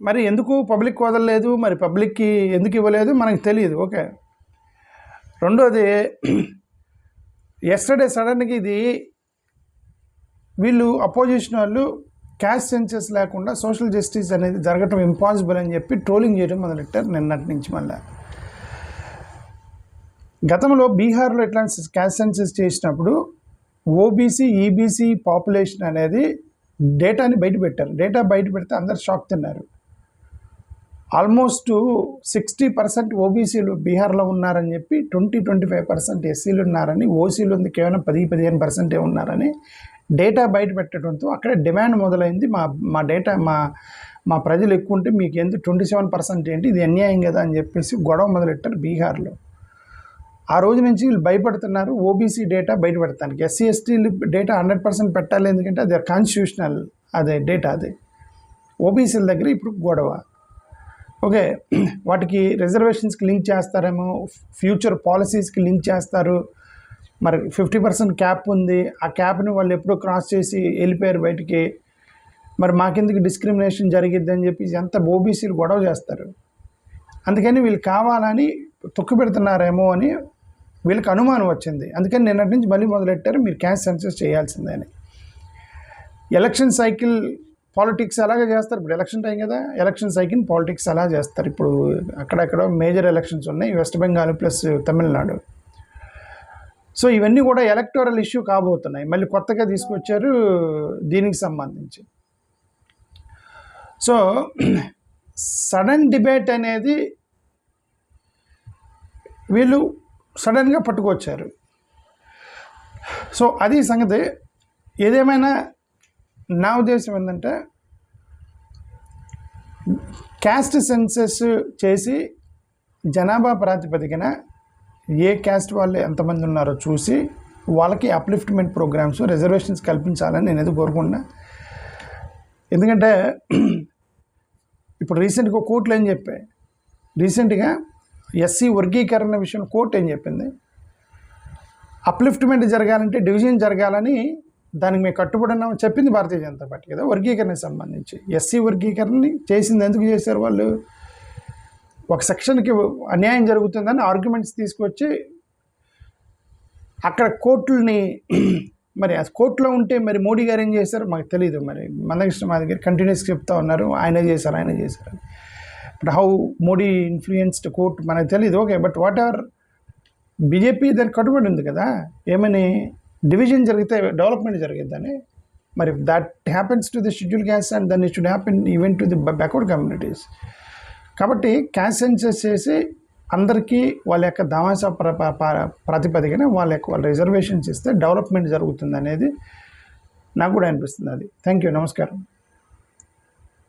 మరి ఎందుకు పబ్లిక్ వదలలేదు, మరి పబ్లిక్కి ఎందుకు ఇవ్వలేదు మనకు తెలియదు. ఓకే. రెండోది, ఎస్టర్డే సడన్గా ఇది వీళ్ళు అపోజిషన్ వాళ్ళు క్యాస్ట్ సెన్సెస్ లేకుండా సోషల్ జస్టిస్ అనేది జరగటం ఇంపాసిబుల్ అని చెప్పి ట్రోలింగ్ చేయడం మొదలెట్టారు నిన్నటి నుంచి. మళ్ళీ గతంలో బీహార్లో ఇట్లాంటి క్యాస్ట్ సెన్సెస్ చేసినప్పుడు ఓబీసీ ఈబీసీ పాపులేషన్ అనేది డేటాని బయటపెట్టారు. డేటా బయట పెడితే అందరు షాక్ తిన్నారు. ఆల్మోస్ట్ 60% ఓబీసీలు బీహార్లో ఉన్నారని చెప్పి 20-25% ఎస్సీలు ఉన్నారని, ఓసీలు ఉంది కేవలం 10-15% ఉన్నారని డేటా బయట పెట్టడంతో అక్కడే డిమాండ్ మొదలైంది. మా డేటా మా ప్రజలు ఎక్కువ ఉంటే మీకు ఎందుకు 27% ఏంటి, ఇది అన్యాయం కదా అని చెప్పేసి గొడవ మొదలెట్టారు బీహార్లో. ఆ రోజు నుంచి వీళ్ళు భయపడుతున్నారు ఓబీసీ డేటా బయట పెడతానికి. ఎస్సీ ఎస్టీలు డేటా 100% పెట్టాలి, ఎందుకంటే అది కాన్స్టిట్యూషనల్ అదే డేటా. అది ఓబీసీల దగ్గర ఇప్పుడు గొడవ. ఓకే, వాటికి రిజర్వేషన్స్కి లింక్ చేస్తారేమో, ఫ్యూచర్ పాలసీస్కి లింక్ చేస్తారు. మరి 50% క్యాప్ ఉంది, ఆ క్యాప్ని వాళ్ళు ఎప్పుడో క్రాస్ చేసి వెళ్ళిపోయారు బయటికి. మరి మాకెందుకు డిస్క్రిమినేషన్ జరిగిద్ది అని చెప్పి ఎంత ఓబీసీలు గొడవ చేస్తారు. అందుకని వీళ్ళు కావాలని తొక్కు పెడుతున్నారేమో అని వీళ్ళకి అనుమానం వచ్చింది. అందుకని నిన్నటి నుంచి మళ్ళీ మొదలెట్టారు మీరు క్యాస్ట్ సెన్సస్ చేయాల్సిందే అని. ఎలక్షన్ సైకిల్ పాలిటిక్స్ అలాగే చేస్తారు. ఇప్పుడు ఎలక్షన్ టైం కదా, ఎలక్షన్ సైకిల్ పాలిటిక్స్ అలా చేస్తారు. ఇప్పుడు అక్కడక్కడ మేజర్ ఎలక్షన్స్ ఉన్నాయి, west Bengal plus Tamil Nadu. So ఇవన్నీ కూడా ఎలక్టోరల్ ఇష్యూ కాబోతున్నాయి. మళ్ళీ కొత్తగా తీసుకొచ్చారు దీనికి సంబంధించి. సో సడన్ డిబేట్ అనేది వీళ్ళు సడన్గా పట్టుకొచ్చారు. సో అది సంగతి. ఏదేమైనా నా ఉద్దేశం ఏంటంటే, క్యాస్ట్ సెన్సెస్ చేసి జనాభా ప్రాతిపదికన ఏ క్యాస్ట్ వాళ్ళు ఎంతమంది ఉన్నారో చూసి వాళ్ళకి అప్లిఫ్ట్మెంట్ ప్రోగ్రామ్స్, రిజర్వేషన్స్ కల్పించాలని నేను ఏదో కోరుకుంటున్నా. ఎందుకంటే ఇప్పుడు రీసెంట్గా కోర్టులు ఏం చెప్పాయి, రీసెంట్గా ఎస్సీ వర్గీకరణ విషయం కోర్టు ఏం చెప్పింది, అప్లిఫ్ట్మెంట్ జరగాలంటే డివిజన్ జరగాలని దానికి మేము కట్టుబడి ఉన్నామని చెప్పింది భారతీయ జనతా పార్టీ కదా. వర్గీకరణకు సంబంధించి ఎస్సీ వర్గీకరణని చేసింది ఎందుకు చేశారు వాళ్ళు, ఒక సెక్షన్కి అన్యాయం జరుగుతుందని ఆర్గ్యుమెంట్స్ తీసుకొచ్చి అక్కడ కోర్టుల్ని మరి కోర్టులో ఉంటే మరి మోడీ గారు ఏం చేశారు మాకు తెలియదు. మరి మందకృష్ణ మాదిగ గారు కంటిన్యూస్గా చెప్తా ఉన్నారు ఆయన చేశారు. But how Modi influenced court మనకు తెలియదు. Okay, but what ever BJP దానికి కట్టుబడి ఉంది కదా, ఏమని డివిజన్ జరిగితే డెవలప్మెంట్ జరిగిద్దని. మరి that happens to the schedule caste and then it should happen even to the backward communities. కాబట్టి క్యాస్ట్ సెన్సస్ చేసి అందరికీ వాళ్ళ యొక్క దామాసా ప్రాతిపదికన వాళ్ళ రిజర్వేషన్స్ ఇస్తే డెవలప్మెంట్ జరుగుతుంది అనేది నాకు కూడా అనిపిస్తుంది. అది థ్యాంక్ యూ, నమస్కారం.